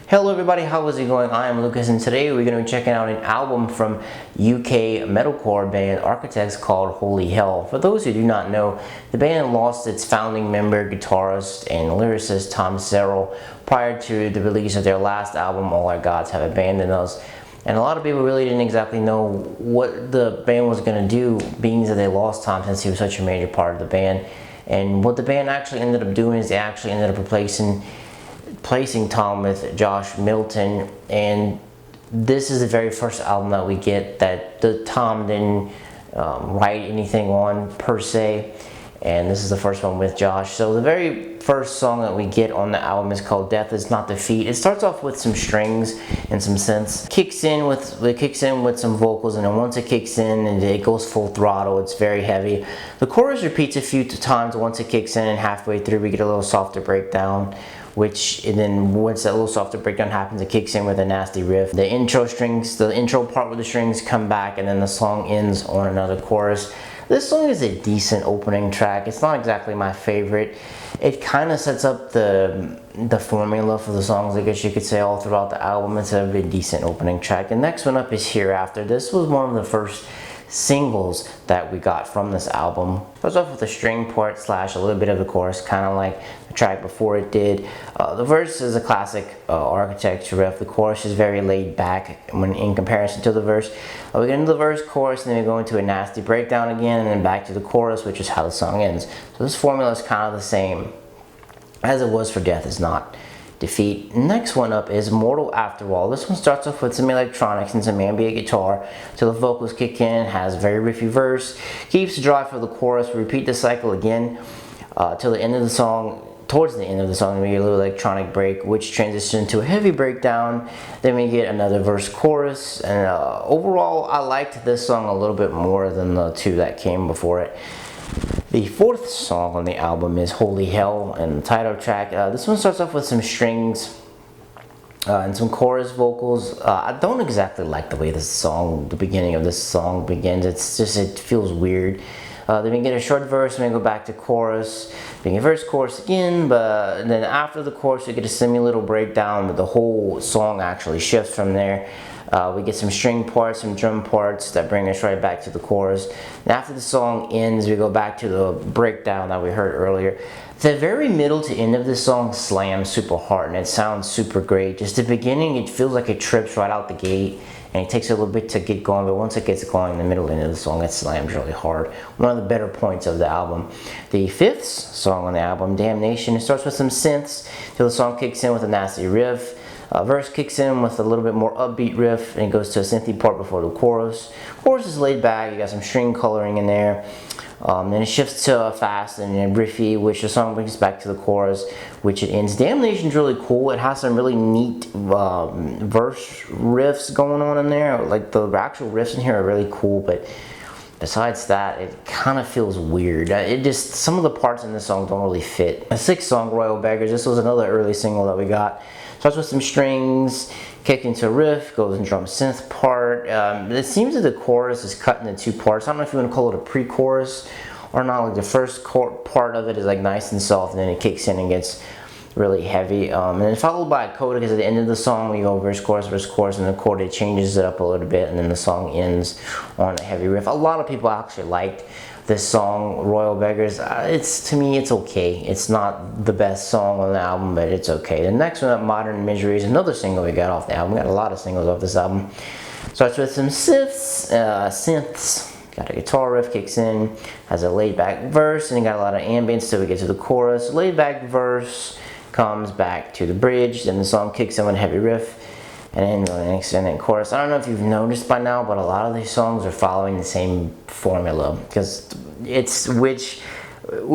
Hello everybody, how is it going? I am Lucas and today we're going to be checking out an album from UK metalcore band Architects called Holy Hell. For those who do not know, the band lost its founding member, guitarist, and lyricist Tom Serrell prior to the release of their last album, All Our Gods Have Abandoned Us. And a lot of people really didn't exactly know what the band was going to do, being that they lost Tom since he was such a major part of the band. And what the band actually ended up doing is they actually ended up replacing Tom with Josh Milton, and this is the very first album that we get that Tom didn't write anything on per se, and this is the first one with Josh. So the very first song that we get on the album is called Death Is Not Defeat. It starts off with some strings and some synths. It kicks in with some vocals, and then once it kicks in and it goes full throttle, it's very heavy. The chorus repeats a few times once it kicks in, and halfway through we get a little softer breakdown. And then once that little softer breakdown happens, it kicks in with a nasty riff. The intro part with the strings come back, and then the song ends on another chorus. This song is a decent opening track. It's not exactly my favorite. It kind of sets up the formula for the songs, I guess you could say, all throughout the album. It's a very decent opening track. The next one up is Hereafter. This was one of the first singles that we got from this album. Starts off with a string part / a little bit of the chorus, kind of like the track before it did. The verse is a classic Architects riff. The chorus is very laid back when in comparison to the verse. We get into the verse, chorus, and then we go into a nasty breakdown again, and then back to the chorus, which is how the song ends. So this formula is kind of the same as it was for Death Is Not Defeat. Next one up is Mortal After All. This one starts off with some electronics and some ambient guitar till the vocals kick in, has a very riffy verse, keeps dry for the chorus. We repeat the cycle again till the end of the song. Towards the end of the song, we get a little electronic break, which transitions to a heavy breakdown. Then we get another verse chorus, and overall I liked this song a little bit more than the two that came before it. The fourth song on the album is Holy Hell, and the title track. This one starts off with some strings and some chorus vocals. I don't exactly like the way the beginning of this song begins. It feels weird. Then we get a short verse, and we go back to chorus. We get verse, chorus again, but then after the chorus we get a semi-little breakdown, but the whole song actually shifts from there. We get some string parts, some drum parts that bring us right back to the chorus. And after the song ends, we go back to the breakdown that we heard earlier. The very middle to end of this song slams super hard, and it sounds super great. Just the beginning, it feels like it trips right out the gate, and it takes a little bit to get going, but once it gets going in the middle end of the song, it slams really hard. One of the better points of the album. The fifth song on the album, Damnation, it starts with some synths till the song kicks in with a nasty riff. Verse kicks in with a little bit more upbeat riff, and it goes to a synthy part before the chorus. Chorus is laid back, you got some string coloring in there. Then it shifts to fast and riffy, which the song brings back to the chorus, which it ends. Damnation's really cool. It has some really neat verse riffs going on in there. Like the actual riffs in here are really cool, but besides that, it kind of feels weird. Some of the parts in this song don't really fit. The sixth song, Royal Beggars, this was another early single that we got. Starts with some strings, kick into a riff, goes into drum synth part. It seems that the chorus is cut into two parts. I don't know if you want to call it a pre-chorus or not. Like the first part of it is like nice and soft, and then it kicks in and gets really heavy. And then followed by a coda, because at the end of the song we go verse, chorus, and the coda changes it up a little bit, and then the song ends on a heavy riff. A lot of people actually liked this song, Royal Beggars. To me, it's okay. It's not the best song on the album, but it's okay. The next one up, Modern Misery, is another single we got off the album. We got a lot of singles off this album. Starts with some synths. Got a guitar riff, kicks in, has a laid back verse, and you got a lot of ambience till we get to the chorus. Laid back verse comes back to the bridge, then the song kicks in with a heavy riff, and then the next and then chorus. I don't know if you've noticed by now, but a lot of these songs are following the same formula, because it's which I'm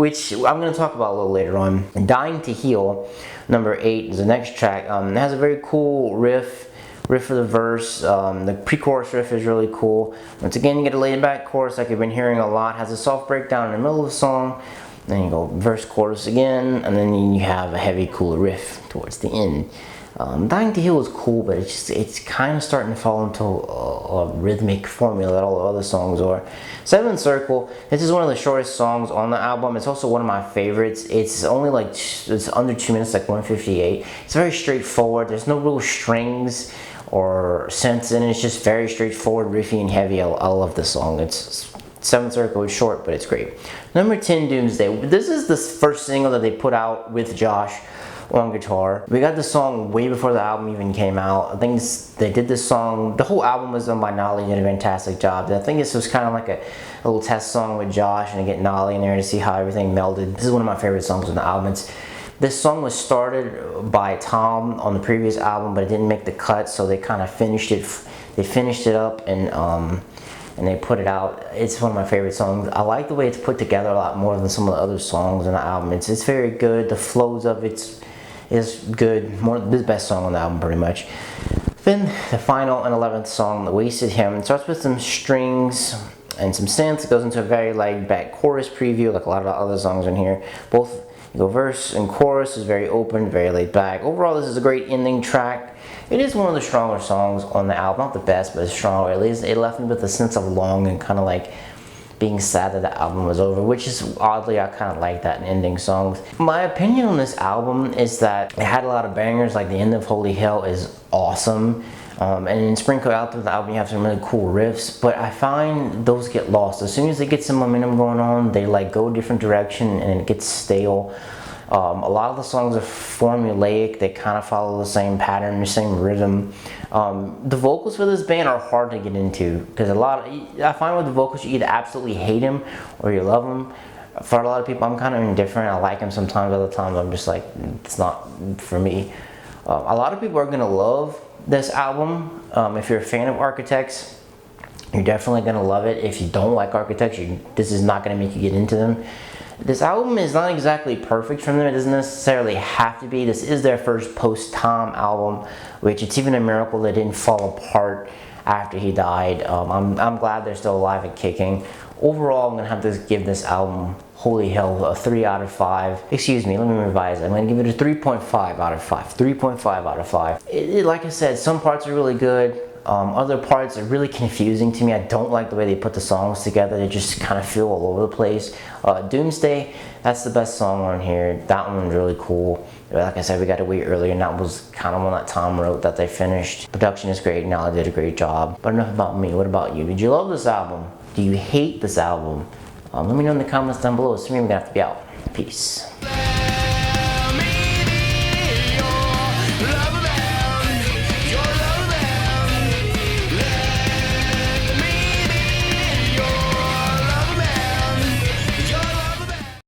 going to talk about a little later on. Dying to Heal, number 8, is the next track. It has a very cool riff for the verse. The pre-chorus riff is really cool. Once again, you get a laid back chorus like you've been hearing a lot. Has a soft breakdown in the middle of the song. Then you go verse, chorus again, and then you have a heavy, cool riff towards the end. Dying to Heal is cool, but it's kind of starting to fall into a rhythmic formula that all the other songs are. Seventh Circle, this is one of the shortest songs on the album. It's also one of my favorites. It's only like, it's under 2 minutes, like 1:58. It's very straightforward. There's no real strings or synths in it. It's just very straightforward, riffy and heavy. I love this song. It's Seventh Circle is short, but it's great. Number 10, Doomsday. This is the first single that they put out with Josh on guitar. We got the song way before the album even came out. I think they did this song, the whole album was done by Nolly, did a fantastic job. I think this was kind of like a little test song with Josh and to get Nolly in there to see how everything melded. This is one of my favorite songs on the album. This song was started by Tom on the previous album, but it didn't make the cut, so they kind of finished it. They finished it up and they put it out. It's one of my favorite songs. I like the way it's put together a lot more than some of the other songs on the album. It's very good. The flows of it is good. The best song on the album, pretty much. Then the final and 11th song, The Wasted Hymn. It starts with some strings and some synths. It goes into a very laid back chorus preview, like a lot of the other songs in here. Both verse and chorus is very open, very laid back. Overall, this is a great ending track. It is one of the stronger songs on the album. Not the best, but it's stronger. At least it left me with a sense of longing and kind of like being sad that the album was over, which is oddly, I kind of like that in ending songs. My opinion on this album is that it had a lot of bangers, like the end of Holy Hell is awesome. And then sprinkled out through the album, you have some really cool riffs, but I find those get lost. As soon as they get some momentum going on, they like go a different direction and it gets stale. A lot of the songs are formulaic. They kind of follow the same pattern, the same rhythm. The vocals for this band are hard to get into because I find with the vocals, you either absolutely hate them or you love them. For a lot of people, I'm kind of indifferent. I like them sometimes, other times I'm just like, it's not for me. A lot of people are gonna love this album. If you're a fan of Architects, you're definitely gonna love it. If you don't like Architects, this is not gonna make you get into them. This album is not exactly perfect from them. It doesn't necessarily have to be. This is their first post-Tom album, which it's even a miracle they didn't fall apart after he died. I'm glad they're still alive and kicking. Overall, I'm gonna have to give this album, Holy Hell, a 3 out of 5. Excuse me, let me revise it. I'm gonna give it a 3.5 out of 5. 3.5 out of 5. Like I said, some parts are really good. Other parts are really confusing to me. I don't like the way they put the songs together. They just kind of feel all over the place. Doomsday, that's the best song on here. That one's really cool. Like I said, we got to wait earlier, and that was kind of one that Tom wrote that they finished. Production is great. Now they did a great job. But enough about me. What about you? Did you love this album? Do you hate this album? Let me know in the comments down below. Soon we're gonna have to be out. Peace.